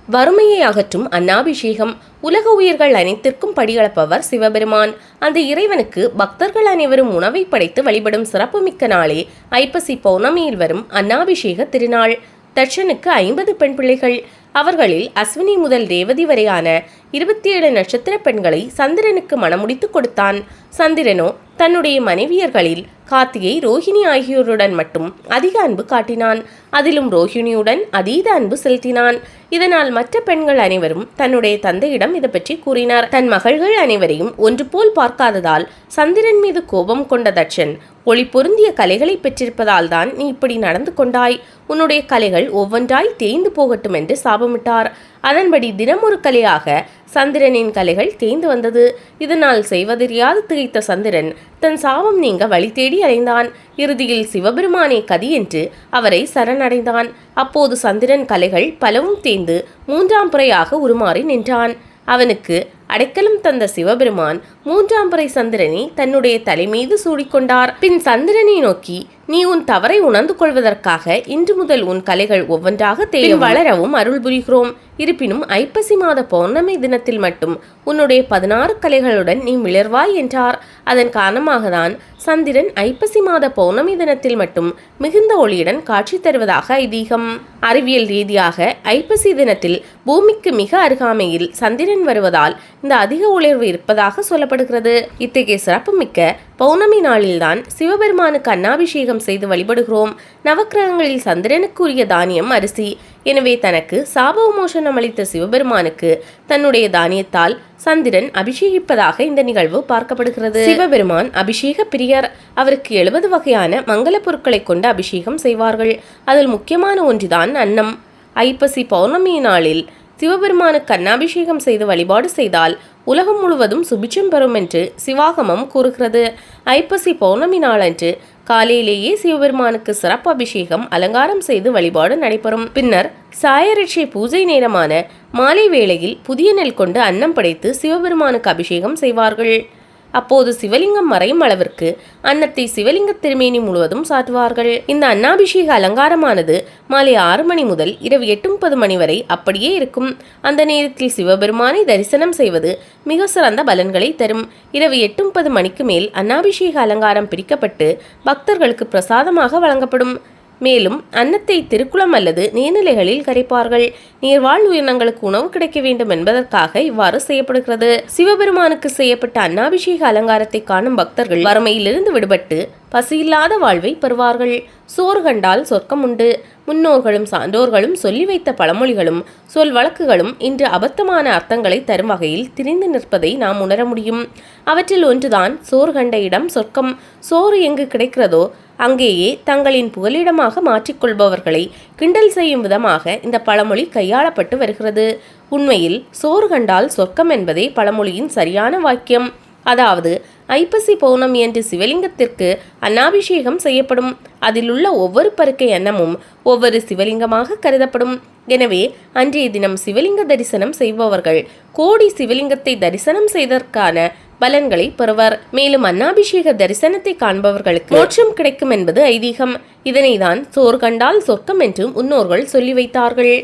வறுமையை அகற்றும் அன்னாபிஷேகம். உலக உயிர்கள் அனைத்திற்கும் படியளப்பவர் சிவபெருமான். அந்த இறைவனுக்கு பக்தர்கள் அனைவரும் உணவை படைத்து வழிபடும் சிறப்புமிக்க நாளே ஐப்பசி பௌர்ணமியில் வரும் அன்னாபிஷேக திருநாள். தட்சனுக்கு 50 பெண் பிள்ளைகள். அவர்களில் அஸ்வினி முதல் ரேவதி வரையான 27 நட்சத்திர பெண்களை சந்திரனுக்கு மணமுடித்து கொடுத்தான். சந்திரனோ தன்னுடைய மனைவியர்களில் கார்த்திகை, ரோஹிணி ஆகியோருடன் மட்டும் அதிக அன்பு காட்டினான். அதிலும் ரோஹிணியுடன் அதீத அன்பு செலுத்தினான். இதனால் மற்ற பெண்கள் அனைவரும் தன்னுடைய தந்தையிடம் இது பற்றி கூறினார். தன் மகள்கள் அனைவரையும் ஒன்று போல் பார்க்காததால் சந்திரன் மீது கோபம் கொண்ட தட்சன், ஒளி பொருந்திய கலைகளை பெற்றிருப்பதால் தான் நீ இப்படி நடந்து கொண்டாய். உன்னுடைய கலைகள் ஒவ்வொன்றாய் தேய்ந்து போகட்டும் என்று சாபமிட்டார். அதன்படி தினமொரு கலையாக சந்திரனின் கலைகள் தேய்ந்து வந்தது. இதனால் செய்வதறியாது திகைத்த சந்திரன் தன் சாபம் நீங்க வழி தேடி அலைந்தான். இறுதியில் சிவபெருமானே கதி என்று அவரை சரணடைந்தான். அப்போது சந்திரன் கலைகள் பலவும் தேய்ந்து 3ஆம் முறையாக உருமாறி நின்றான். அவனுக்கு அடைக்கலம் தந்த சிவபெருமான் 3ஆம் முறை சந்திரனை தன்னுடைய தலைமீது சூடிக்கொண்டார். பின் சந்திரனை நோக்கி, நீ உன் தவறை உணர்ந்து கொள்வதற்காக இன்று முதல் உன் கலைகள் ஒவ்வொன்றாக தேயும் வளரவும் அருள் புரிகிறோம். இருப்பினும் ஐப்பசி மாத பௌர்ணமி தினத்தில் மட்டும் உன்னுடைய 16 கலைகளுடன் நீ மிளர்வாய் என்றார். அதன் காரணமாக தான் சந்திரன் ஐப்பசி மாத பௌர்ணமி தினத்தில் மட்டும் மிகுந்த ஒளியுடன் காட்சி தருவதாக ஐதீகம். அறிவியல் ரீதியாக ஐப்பசி தினத்தில் பூமிக்கு மிக அருகாமையில் சந்திரன் வருவதால் இந்த அதிக ஒளிர்வு இருப்பதாக சொல்லப்படுகிறது. இத்தகைய சிறப்புமிக்க பௌர்ணமி நாளில்தான் சிவபெருமானுக்கு அன்னாபிஷேகம் செய்து வழிபடுகிறோம். நவக்கிரகங்களில் சந்திரனுக்கு உரிய தானியம் அரிசி. எனவே தனக்கு சாப விமோசனம் அளித்த சிவபெருமானுக்கு தன்னுடைய தானியத்தால் சந்திரன் அபிஷேகிப்பதாக இந்த நிகழ்வு பார்க்கப்படுகிறது. சிவபெருமான் அபிஷேக பிரியர். அவருக்கு 70 வகையான மங்கள பொருட்களை கொண்டு அபிஷேகம் செய்வார்கள். அதில் முக்கியமான ஒன்றுதான் அன்னம். ஐப்பசி பௌர்ணமி நாளில் சிவபெருமானுக்கு அன்னாபிஷேகம் செய்து வழிபாடு செய்தால் உலகம் முழுவதும் சுபிட்சம் பெறும் என்று சிவாகமம் கூறுகிறது. ஐப்பசி பௌர்ணமி நாளன்று காலையிலேயே சிவபெருமானுக்கு சிறப்பு அபிஷேகம், அலங்காரம் செய்து வழிபாடு நடைபெறும். பின்னர் சாயரட்சை பூஜை நேரமான மாலை வேளையில் புதிய நெல் கொண்டு அன்னம் படைத்து சிவபெருமானுக்கு அபிஷேகம் செய்வார்கள். அப்போது சிவலிங்கம் மறையும் அளவிற்கு அன்னத்தை சிவலிங்க திருமேனி முழுவதும் சாட்டுவார்கள். இந்த அன்னாபிஷேக அலங்காரமானது மாலை 6 மணி முதல் இரவு 8:30 மணி வரை அப்படியே இருக்கும். அந்த நேரத்தில் சிவபெருமானை தரிசனம் செய்வது மிக சிறந்த பலன்களை தரும். இரவு 8:30 மணிக்கு மேல் அன்னாபிஷேக அலங்காரம் பிரிக்கப்பட்டு பக்தர்களுக்கு பிரசாதமாக வழங்கப்படும். மேலும் அன்னத்தை திருக்குளம் அல்லது நீர்நிலைகளில் கரைப்பார்கள். நீர்வாழ் உயிரினங்களுக்கு உணவு கிடைக்க வேண்டும் என்பதற்காக இவ்வாறு செய்யப்படுகிறது. சிவபெருமானுக்கு செய்யப்பட்ட அன்னாபிஷேக அலங்காரத்தை காணும் பக்தர்கள் வறுமையிலிருந்து விடுபட்டு பசியில்லாத வாழ்வை பெறுவார்கள். சோறு கண்டால் சொர்க்கம் உண்டு. முன்னோர்களும் சான்றோர்களும் சொல்லி வைத்த பழமொழிகளும் சொல் வழக்குகளும் இன்று அபத்தமான அர்த்தங்களை தரும் வகையில் திரிந்து நிற்பதை நாம் உணர முடியும். அவற்றில் ஒன்றுதான் சோறு கண்ட இடம் சொர்க்கம். சோறு எங்கு கிடைக்கிறதோ அங்கேயே தங்களின் புகலிடமாக மாற்றிக்கொள்பவர்களை கிண்டல் செய்யும் விதமாக இந்த பழமொழி கையாளப்பட்டு வருகிறது. உண்மையில் சோறு கண்டால் சொர்க்கம் என்பதே பழமொழியின் சரியான வாக்கியம். அதாவது ஐப்பசி பௌர்ணமி அன்று சிவலிங்கத்திற்கு அன்னாபிஷேகம் செய்யப்படும். அதில் உள்ள ஒவ்வொரு பருக்கை அன்னமும் ஒவ்வொரு சிவலிங்கமாக கருதப்படும். எனவே அன்றைய தினம் சிவலிங்க தரிசனம் செய்பவர்கள் கோடி சிவலிங்கத்தை தரிசனம் செய்ததற்கான பலன்களை பெறுவர். மேலும் அன்னாபிஷேக தரிசனத்தை காண்பவர்களுக்கு மோட்சம் கிடைக்கும் என்பது ஐதீகம். இதனைதான் சோறு கண்டால் சொர்க்கம் என்றும் முன்னோர்கள் சொல்லி வைத்தார்கள்.